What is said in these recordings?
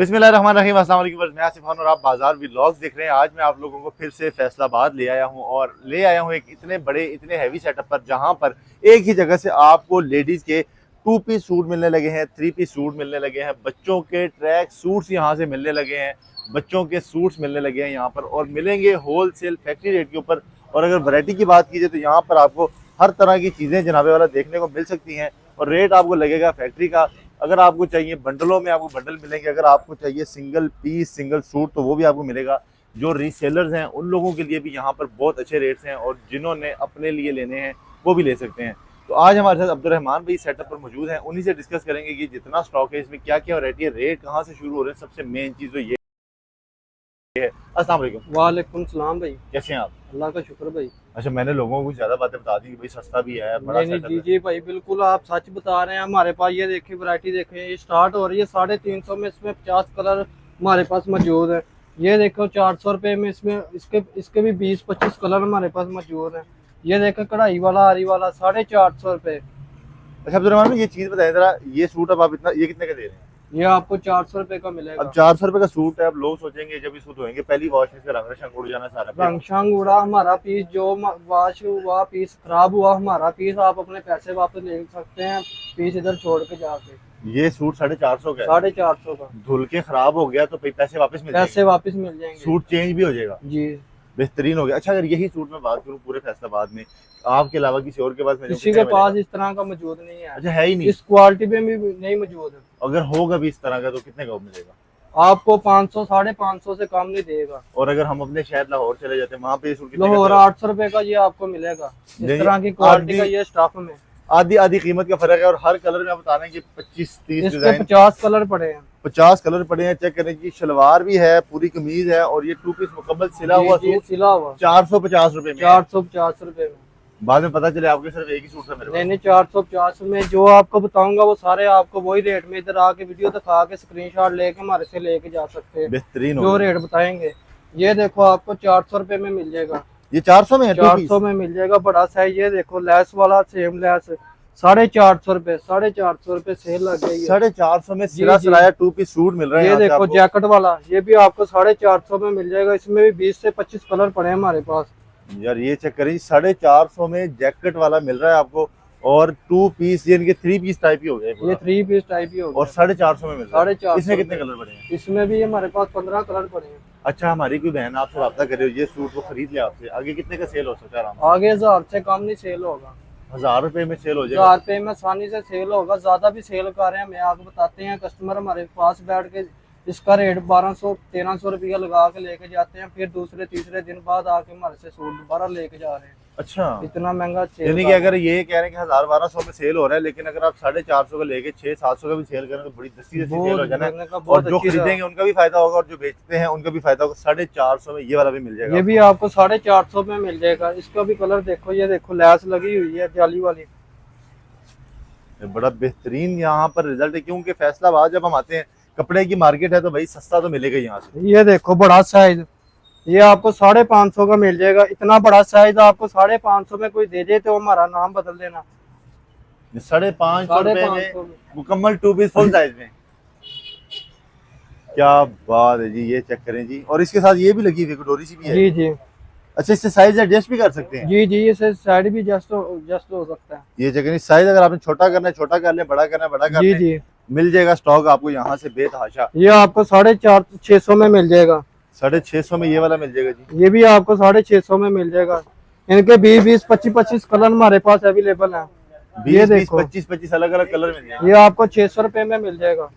बिस्मिल्लाहिर्रहमानिर्रहीम, अस्सलाम वालेकुम। मैं आसिफ खान और आप बाजार व्लॉग्स देख रहे हैं। आज मैं आप लोगों को फिर से फैसलाबाद ले आया हूं और ले आया हूं एक इतने बड़े इतने हैवी सेटअप पर, जहां पर एक ही जगह से आपको लेडीज़ के 2 पीस सूट मिलने लगे हैं, 3 पीस सूट मिलने लगे हैं, बच्चों के ट्रैक सूट्स यहाँ से मिलने लगे हैं, बच्चों के सूट्स मिलने लगे हैं यहाँ पर, और मिलेंगे होल सेल फैक्ट्री रेट के ऊपर। और अगर वैरायटी की बात की जाए तो यहाँ पर आपको हर तरह की चीज़ें जनाबे वाला देखने को मिल सकती हैं और रेट आपको लगेगा फैक्ट्री का। अगर आपको चाहिए बंडलों में, आपको बंडल मिलेंगे। अगर आपको चाहिए सिंगल पीस सिंगल सूट तो वो भी आपको मिलेगा। जो रीसेलर्स हैं उन लोगों के लिए भी यहाँ पर बहुत अच्छे रेट्स हैं, और जिन्होंने अपने लिए लेने हैं वो भी ले सकते हैं। तो आज हमारे साथ अब्दुर्रहमान भाई सेटअप पर मौजूद हैं, उन्हीं से डिस्कस करेंगे कि जितना स्टॉक है इसमें क्या क्या वैरायटी है, रेट कहाँ से शुरू हो रहे हैं। सबसे मेन चीज़ तो ये है। अस्सलाम वालेकुम। वालेकुम सलाम भाई। कैसे हैं आप? अल्लाह का शुक्र भाई। अच्छा, मैंने लोगों को ज़्यादा बातें बता दी कि भाई सस्ता भी है, बड़ा नहीं नहीं, सेटअप जी है। जी भाई, बिल्कुल आप सच बता रहे हैं। हमारे पास ये देखिए वैरायटी देखें, ये स्टार्ट हो रही है 350 में। इसमें 50 कलर हमारे पास मौजूद है। ये देखो 400 रुपये में, इसमें इसके इसके भी 20-25 कलर हमारे पास मौजूद है। ये देखो कढ़ाई वाला, आरी वाला, 450 रुपये। अच्छा अब्दुर्रहमान भाई, ये चीज़ बताएं ज़रा, ये सूट अब आप इतना ये कितने का दे रहे हैं? ये आपको 400 रुपये का मिलेगा। अब 400 रुपए का सूट है। अब लोग सोचेंगे जब ये सूट होंगे पहली वॉश में इसका रंग शंग उड़ जाना सारा। रंग शंग उड़ा, हमारा पीस जो वाश हुआ, पीस खराब हुआ, हमारा पीस आप अपने पैसे वापस ले सकते हैं, पीस इधर छोड़ के जाके। ये सूट 450 का है। 450 का धुल के खराब हो गया तो पैसे वापस मिल पैसे जाएंगे? वापस मिल जाएंगे। सूट चेंज भी हो जाएगा? जी, बेहतरीन हो गया। अच्छा, अगर यही सूट मैं बात करूँ पूरे फैसलाबाद में, आपके अलावा किसी और के पास मिलेगा? किसी के पास इस तरह का मौजूद नहीं है। अच्छा, है ही नहीं? इस क्वालिटी में भी नहीं मौजूद है। अगर होगा भी इस तरह का तो कितने का मिलेगा? आपको 500 550 से कम नहीं देगा। और अगर हम अपने शहर लाहौर चले जाते हैं, वहाँ पे ये सूट कितने लाहौर का? 800 रुपए का ये आपको मिलेगा। इस नहीं, तरह की क्वालिटी का आधी ये स्टफ में आधी आधी कीमत का फर्क है। और हर कलर में आप बता रहे हैं कि 25-30 इसके डिजाइन, 50 कलर पड़े हैं। 50 कलर पड़े हैं। चेक करें जी, शलवार भी है, पूरी कमीज है, और ये 2 पीस मुकम्मल सिला हुआ जी, सूट सिला हुआ 450 रुपए में। 450 रुपए में। बाद में पता चले आपके सिर्फ एक ही सूट था मेरे नहीं पास। नहीं, 450 में जो आपको बताऊंगा वो सारे आपको वही रेट में, इधर आके वीडियो दिखा के स्क्रीनशॉट लेके हमारे से लेके जा सकते हैं। बेहतरीन हो जो गया। रेट बताएंगे ये देखो आपको 400 रुपए में मिल जाएगा। ये 400 में है 2 पीस? 400 में मिल जाएगा बड़ा साइज। ये देखो लेस वाला, सेम लेस, 450 रुपए। 450 रुपए सेल लग गई है। 450 में सिला जी। सिलाया 2 पीस सूट मिल रहा है ये यहाँ से देखो आपको। जैकेट वाला, ये भी आपको 450 में मिल जाएगा। इसमें भी 20 से 25 कलर पड़े हैं हमारे पास। यार ये चेक करिए, 450 में जैकेट वाला मिल रहा है आपको, और 2 पीस ये इनके 3 पीस टाइप ही हो गए ये पूरा। 3 पीस टाइप ही और होगा। 450 में मिल रहा है। 450 इसमें कितने कलर पड़े हैं? इसमें भी हमारे पास 15 कलर पड़े हैं। अच्छा, हमारी कोई बहन आपसे रब्ता करे, ये सूट को खरीद ले आपसे, आगे कितने का सेल हो सकता है? आराम आगे 1000 से कम नहीं सेल होगा। से 1000 रुपए में सेल हो 1000 जाएगा? रुपए में आसानी से सेल होगा। ज्यादा भी सेल कर रहे हैं, मैं आपको बताते हैं। कस्टमर हमारे पास बैठ के इसका रेट 1200-1300 रुपया लगा के लेके जाते हैं, फिर दूसरे तीसरे दिन बाद आके हमारे से सूट दोबारा लेके जा रहे हैं। अच्छा, इतना महंगा सेल। यानी कि अगर ये कह रहे हैं कि 1000-1200 में सेल हो रहा है, लेकिन अगर आप 450 का लेके 600-700 का भी सेल करें तो बड़ी दस्ती से सेल हो जाना है। और जो खरीदेंगे उनका भी फायदा होगा, और जो बेचते हैं उनका भी फायदा होगा। 450 में ये वाला भी मिल जाएगा। ये भी आपको 450 में मिल जाएगा। इसका भी कलर देखो, ये देखो लैस लगी हुई है जाली वाली। बड़ा बेहतरीन यहाँ पर रिजल्ट है, क्योंकि फैसलाबाद जब हम आते हैं, कपड़े की मार्केट है, तो भाई सस्ता तो मिलेगा यहाँ से। ये देखो बड़ा साइज, ये आपको 550 का मिल जाएगा। इतना बड़ा साइज आपको 550 में कोई दे दे तो हमारा नाम बदल देना। 550 रुपए में 550 में। मुकम्मल 2 पीस फुल साइज में। क्या बात है जी, ये चेक करें जी। और इसके साथ ये भी लगी हुई कटोरी सी भी है। जी जी अच्छा, इससे साइज एडजस्ट भी कर सकते हैं? जी जी, ये साइड भी जस्ट हो सकता है। ये चेक करें, साइज अगर आपने छोटा करना है छोटा कर ले, बड़ा करना है बड़ा कर जी ले, जी, मिल जाएगा स्टॉक आपको यहाँ से बेतहाशा। ये आपको 450-600 में मिल जाएगा। 650 में ये वाला मिल जाएगा जी। ये भी आपको 650 में मिल जाएगा। इनके 20-25 कलर हमारे पास अवेलेबल है। ये 20-20 देखो, 25-25 अलग अलग कलर मिल जाएंगे। ये आपको 600 रुपए में मिल जाएगा।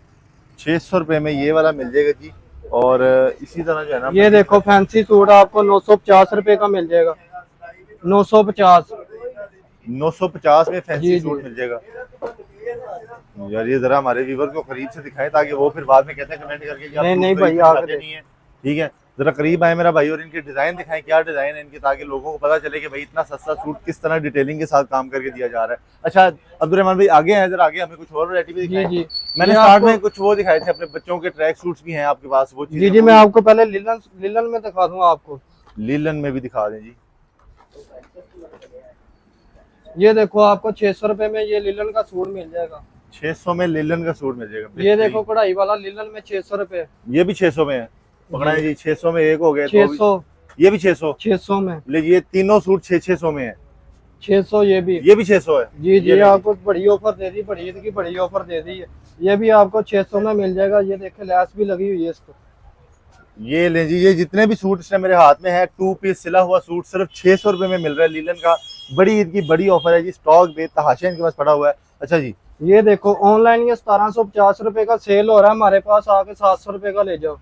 600 रुपए में ये वाला मिल जाएगा जी। और इसी तरह जो है ना, ये देखो फैंसी सूट आपको 950 रुपए का मिल जाएगा। 950। 950 में फैंसी जी, सूट जी। मिल जाएगा। यार ये जरा हमारे व्यूवर को करीब से दिखाएं, ताकि वो फिर बाद में कहते हैं कमेंट करके कि आप नहीं, सूट नहीं करीब भाई, से आगे दिखाते नहीं है। ठीक है, जरा करीब आए मेरा भाई, और इनके डिजाइन दिखाएं, क्या डिजाइन है इनके, ताकि लोगों को पता चले कि भाई इतना सस्ता सूट किस तरह डिटेलिंग के साथ काम करके दिया जा रहा है। अच्छा अब्दुर्रहमान भाई, आगे हैं जरा, आगे हमें कुछ और वैरायटी भी जी दिखाएं। जी, मैंने ये स्टार्ट आपको- में कुछ वो दिखाए थे, अपने बच्चों के ट्रैक सूट्स भी हैं आपके पास, वो जी चीजें जी, मैं आपको पहले लिलन में दिखा दूंगा आपको। लीलन में भी दिखा दें जी। ये देखो आपको 600 रुपए में ये लिलन का सूट मिल जाएगा। 600 में लिलन का सूट मिल जाएगा। ये देखो कढ़ाई वाला लिलन में 600 रुपए। ये भी 600 में है, पकड़ा है जी। 600 में एक हो गए, 600, ये भी 600। 600 में ये तीनों सूट 600 में है। 600 ये भी 600 है। जी जी, आपको बड़ी ऑफर दे दी, बड़ी ईद की बड़ी ऑफर दे दी है। ये भी आपको 600 में मिल जाएगा। ये देखे लैस भी लगी हुई है इसको। ये ले जी, ये जितने भी सूट इसने मेरे हाथ में है 2 पीस सिला हुआ सूट सिर्फ 600 रुपए में मिल रहा है लीलन का। बड़ी ईद की बड़ी ऑफर है जी, स्टॉक बेतहाशा इनके पास पड़ा हुआ है। अच्छा जी, ये देखो ऑनलाइन ये 1750 रुपए का सेल हो रहा है, हमारे पास आके 700 रुपए का ले जाओ।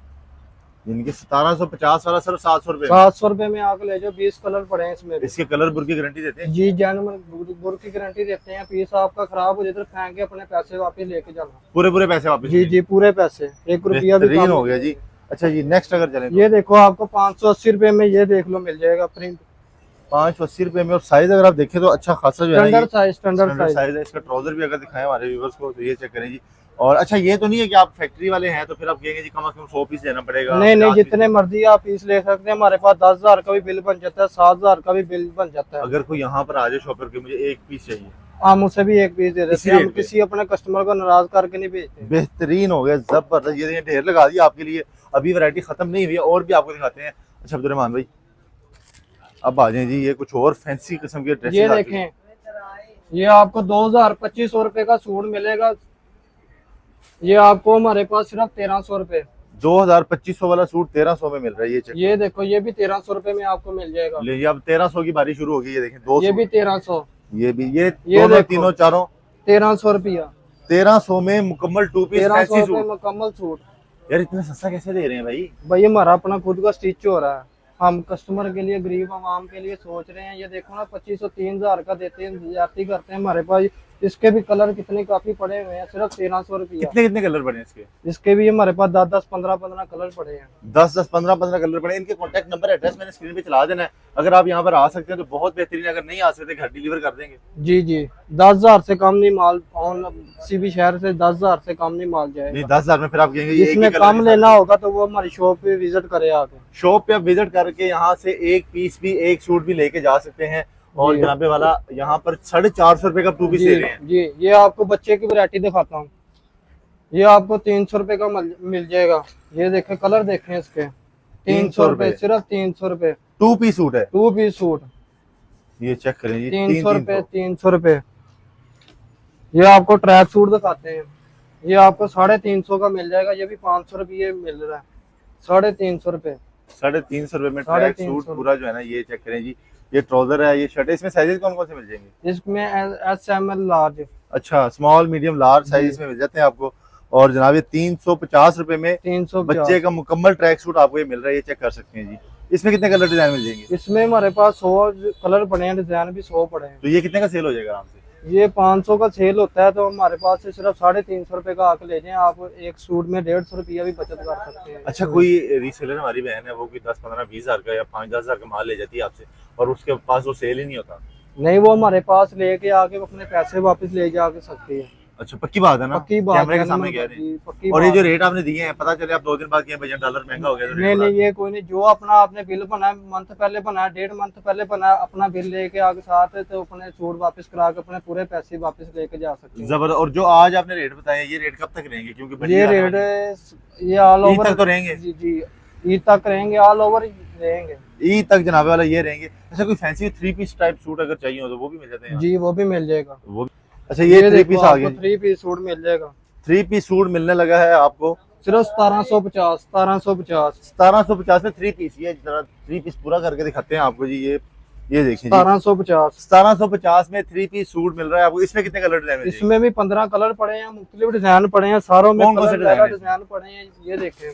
इनके 1750 वाला सिर्फ 700 रुपए 700 रुपए में आके ले जाओ। 20 कलर पड़े हैं इसमें भी। इसके कलर बुर की गारंटी देते हैं जी जेन्युइन बुर की गारंटी देते हैं। पीस आपका खराब हो जाए तो फेंक के अपने पैसे वापस लेके जाना। पूरे पैसे वापस। जी जी, पूरे पैसे, 1 रुपया भी बेहतरीन कम हो गया जी। अच्छा जी, नेक्स्ट अगर चलें ये देखो आपको 580 रुपए में ये देख लो मिल जाएगा प्रिंट। 580 रुपए में। और साइज अगर आप देखें तो अच्छा खासा जो है स्टैंडर्ड साइज है। इसका ट्राउजर भी अगर दिखाएं हमारे व्यूअर्स को तो ये चेक करें जी। और अच्छा, ये तो नहीं है कि आप फैक्ट्री वाले हैं तो फिर आप कहेंगे जी कम से कम 100 पीस लेना पड़ेगा। नहीं नहीं, जितने मर्जी आप पीस ले सकते हैं। हमारे पास 10,000 का भी बिल बन जाता है, 7,000 का भी बिल बन जाता है। अगर कोई यहाँ पर आ जाए शॉपर के मुझे एक पीस चाहिए, हम उसे भी एक पीस दे देते हैं। हम किसी अपने कस्टमर को नाराज करके नहीं भेजते। बेहतरीन हो गया, जबरदस्त। ये ढेर लगा दिया आपके लिए, अभी वैरायटी खत्म नहीं हुई है, और भी आपको दिखाते हैं। अच्छा अब्दुर्रहमान भाई, अब आ जाए जी, ये कुछ और फैंसी किस्म के ड्रेस। ये देखें, ये आपको 2,000-2,500 रुपए का सूट मिलेगा। ये आपको हमारे पास सिर्फ 1,300 रुपए। 2,000-2,500 वाला सूट 1,300 में मिल रहा है। ये देखो, ये भी 1,300 रुपए में आपको मिल जाएगा। ले अब 1,300 की बारी शुरू होगी। ये देखें, दो ये भी 1,300। ये भी, ये दोनों तीनों चारों 1,300 रुपया। 1,300 में मुकम्मल 2 पीस 1,300 फैंसी रुपए सूट। मुकम्मल सूट। यार इतना सस्ता कैसे दे रहे हैं भाई? भाई हमारा अपना खुद का स्टिच हो रहा है। हम कस्टमर के लिए, गरीब आवाम के लिए सोच रहे हैं। ये देखो ना, 2,500-3,000 का देते हैं, ज्यादती करते हैं हमारे पास। इसके भी कलर कितने काफी पड़े हुए हैं, सिर्फ 1,300 रुपया। कितने कितने कलर पड़े हैं इसके? इसके भी हमारे पास 10-10, 15-15 कलर पड़े हैं। 10-10, 15-15 कलर पड़े। इनके कॉन्टैक्ट नंबर, एड्रेस मैंने स्क्रीन पे चला देना है। अगर आप यहाँ पर आ सकते हैं तो बहुत बेहतरीन। अगर नहीं आ सकते घर डिलीवर कर देंगे। जी जी, 10,000 से कम नहीं माल। किसी भी शहर से 10,000 से कम नहीं माल जाएगा। नहीं, 10,000 में फिर आप कहेंगे जिसमें कम लेना होगा तो वो हमारी शॉप पे विजिट करे आके। शॉप पे आप विजिट करके यहाँ से एक पीस भी, एक सूट भी लेके जा सकते हैं। और जनाबे वाला यहाँ पर 450 रुपए का 2 पीस दे रहे हैं जी। ये आपको बच्चे की वैरायटी दिखाता हूँ। ये आपको 300 रुपए का मिल जाएगा। ये देखें, कलर देखें इसके। 300 रुपए, सिर्फ 300 रुपए। 2 पीस सूट है। 2 पीस सूट। ये चेक करें जी, 300 रुपए, 300 रुपए। ये आपको ट्रैक सूट दिखाते हैं। ये आपको 350 का मिल जाएगा। ये भी 500 रुपये मिल रहा है। 350 रुपए। 350 रुपए में ट्रैक सूट पूरा जो है ना। ये चेक करें जी, ये ट्राउजर है, ये शर्ट है। इसमें साइजेस कौन कौन से मिल जाएंगे? इसमें एस, एम, एल, लार्ज। अच्छा, स्मॉल, मीडियम, लार्ज साइज में मिल जाते हैं आपको। और जनाब ये 350 रुपए में 350 बच्चे का मुकम्मल ट्रैक सूट आपको ये मिल रहा है। ये चेक कर सकते हैं जी। इसमें कितने कलर डिजाइन मिल जाएंगे? इसमें हमारे पास 100 कलर पड़े हैं, डिजाइन भी 100 पड़े हैं। तो ये कितने का सेल हो जाएगा आराम से? ये 500 का सेल होता है, तो हमारे पास से सिर्फ 350 रुपए का आके ले जाएं। आप एक सूट में 150 रुपया भी बचत कर सकते हैं। अच्छा, कोई रीसेलर हमारी बहन है, वो कोई 10, 15, 20 हजार का या 5-10 हजार का माल ले जाती है आपसे, और उसके पास वो सेल ही नहीं होता? नहीं, वो हमारे पास लेके आके अपने पैसे वापस ले जा सकते हैं। अच्छा, पक्की बात है ना? पक्की बात, कैमरे के सामने कह रहे हैं। और ये जो रेट आपने दिए हैं, पता चले आप 2 दिन बाद $1 डॉलर महंगा हो गया तो नहीं नहीं, ये कोई नहीं। जो अपना आपने बिल बनाया, मंथ पहले बनाया, 1.5 मंथ पहले बनाया, अपना बिल लेके आगे साथ है, तो अपने सूट वापस करा के अपने पूरे पैसे वापस लेके जा सकते हैं। जबरदस्त। और जो आज आपने रेट बताया, ये रेट कब तक रहेंगे? क्योंकि ये रेट ये ऑल ओवर तक तो रहेंगे। जी जी, ईद तक रहेंगे, ऑल ओवर रहेंगे। ईद तक जनाबे वाला ये रहेंगे। अच्छा, कोई फैंसी 3 पीस टाइप सूट अगर चाहिए हो तो वो भी मिल जाते हैं? जी, वो भी मिल जाएगा। वो अच्छा, ये 3 पीस आ गए। 3 पीस सूट मिल जाएगा। 3 पीस सूट मिलने लगा है आपको सिर्फ 1750। 1750 में 3 पीस। ये जरा 3 पीस पूरा करके दिखाते हैं आपको जी। ये देखिए, 1750। 1750 में 3 पीस सूट मिल रहा है आपको। इसमें कितने कलर डिजाइन? इसमें भी 15 कलर पड़े हैं, मुख्तलिफ डिजाइन पड़े हैं, सारों में कौन-कौन से डिजाइन पड़े हैं। ये देखें,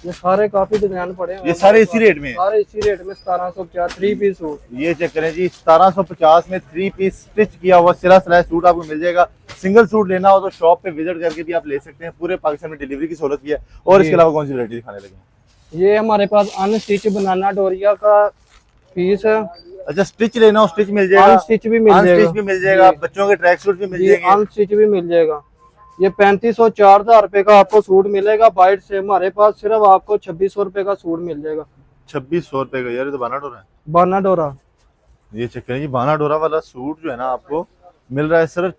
ये सारे काफी डिजाइन पड़े हैं। ये सारे इसी रेट में? सारे इसी रेट में 1750 3 पीस सूट। ये चेक करें जी, 1750 में 3 पीस स्टिच किया हुआ सिला सिलाया सूट आपको मिल जाएगा। सिंगल सूट लेना हो तो शॉप पे विजिट करके भी आप ले सकते हैं। पूरे पाकिस्तान में डिलीवरी की सहूलत भी है। और इसके अलावा कौन सी वैरायटी दिखाने लगे? ये हमारे पास अनस्टिच बनाना डोरिया का पीस है। अच्छा, स्टिच लेना हो स्टिच मिल जाएगा, अनस्टिच भी मिल जाएगा, अनस्टिच भी मिल जाएगा, बच्चों के ट्रैक सूट भी मिल जाएंगे, अनस्टिच भी मिल जाएगा। ये 3500-4000 रुपए का आपको सूट मिलेगा बाइट से। हमारे पास सिर्फ आपको 2600 रुपए का सूट मिल जाएगा। 2600 रुपए का? यार ये तो बाना डोरा है। बाना डोरा। ये चेक करें जी, बाना डोरा वाला सूट जो है ना आपको मिल रहा है सिर्फ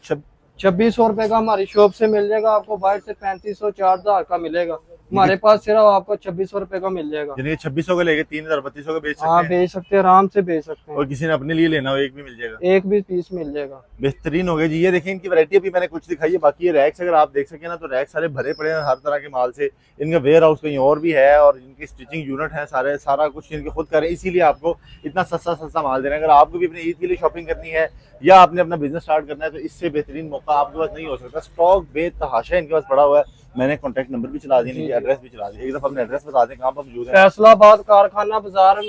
2600 रुपए का हमारी शॉप से मिल जाएगा आपको, बाहर से 3500 4000 का मिलेगा, हमारे पास सिर्फ आपको 2600 रुपए का मिल जाएगा। यानी 2600 का लेके 3000 3200 का बेच सकते हाँ हैं। बेच सकते हैं, आराम से बेच सकते और हैं। किसी ने अपने लिए लेना हो एक भी मिल जाएगा, एक भी पीस मिल जाएगा। बेहतरीन हो गया जी। ये देखिए इनकी वैरायटी अभी मैंने कुछ दिखाई है, बाकी ये रैक्स अगर आप देख सकें ना तो रैक सारे भरे पड़े हैं हर तरह के माल से। इनका वेयर हाउस कहीं और भी है और इनकी स्टिचिंग यूनिट है, सारे सारा कुछ इनके खुद करें, इसीलिए आपको इतना सस्ता सस्ता माल दे रहे हैं। अगर आपको भी अपनी ईद के लिए शॉपिंग करनी है या आपने अपना बिजनेस स्टार्ट करना है तो इससे बेहतरीन मौका आपके पास नहीं हो सकता। स्टॉक बेतहाशा इनके पास पड़ा हुआ है। मैंने कॉन्टैक्ट नंबर भी चला दिया, नीचे एड्रेस भी चला दिया। एक दफा अपने एड्रेस बता दें कहाँ पर मौजूद है। फैसलाबाद कारखाना बाजार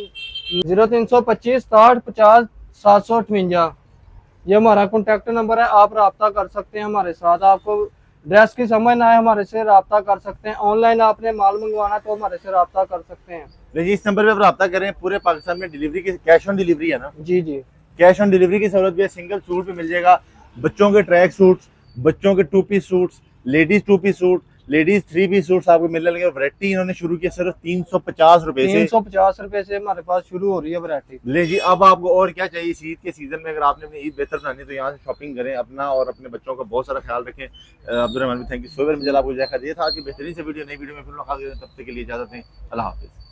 0325 60 50 758, ये हमारा कॉन्टैक्ट नंबर है। आप रब्ता कर सकते हैं हमारे साथ। आपको ड्रेस की समझ ना आए हमारे से रब्ता कर सकते हैं। ऑनलाइन आपने माल मंगवाना तो हमारे से रब्ता कर सकते हैं। लेकिन इस नंबर पे आप रब्ता करें। पूरे पाकिस्तान में डिलीवरी की कैश ऑन डिलीवरी है ना? जी जी, कैश ऑन डिलीवरी की सहूलत भी है। सिंगल सूट भी मिल जाएगा, बच्चों के ट्रैक सूट्स, बच्चों के 2 piece suits, ladies 2 piece suit, ladies 3 piece suits आपको मिलने लगे। वैरायटी इन्होंने शुरू की सिर्फ 350 रुपए से। 350 रुपए से हमारे पास शुरू हो रही है वैरायटी। ले जी, अब आपको और क्या चाहिए? इस ईद के सीजन में अगर आपने अपनी ईद बेहतर बनानी है तो यहाँ से शॉपिंग करें, अपना और अपने बच्चों का बहुत सारा ख्याल रखें। Abdul Rahman, thank you so very much. आपको जैसा दिया था आज की बेहतरीन से वीडियो, नई वीडियो में फिर मुलाकात करें, तब तक के लिए इजाजत दें। अल्लाह हाफिज़।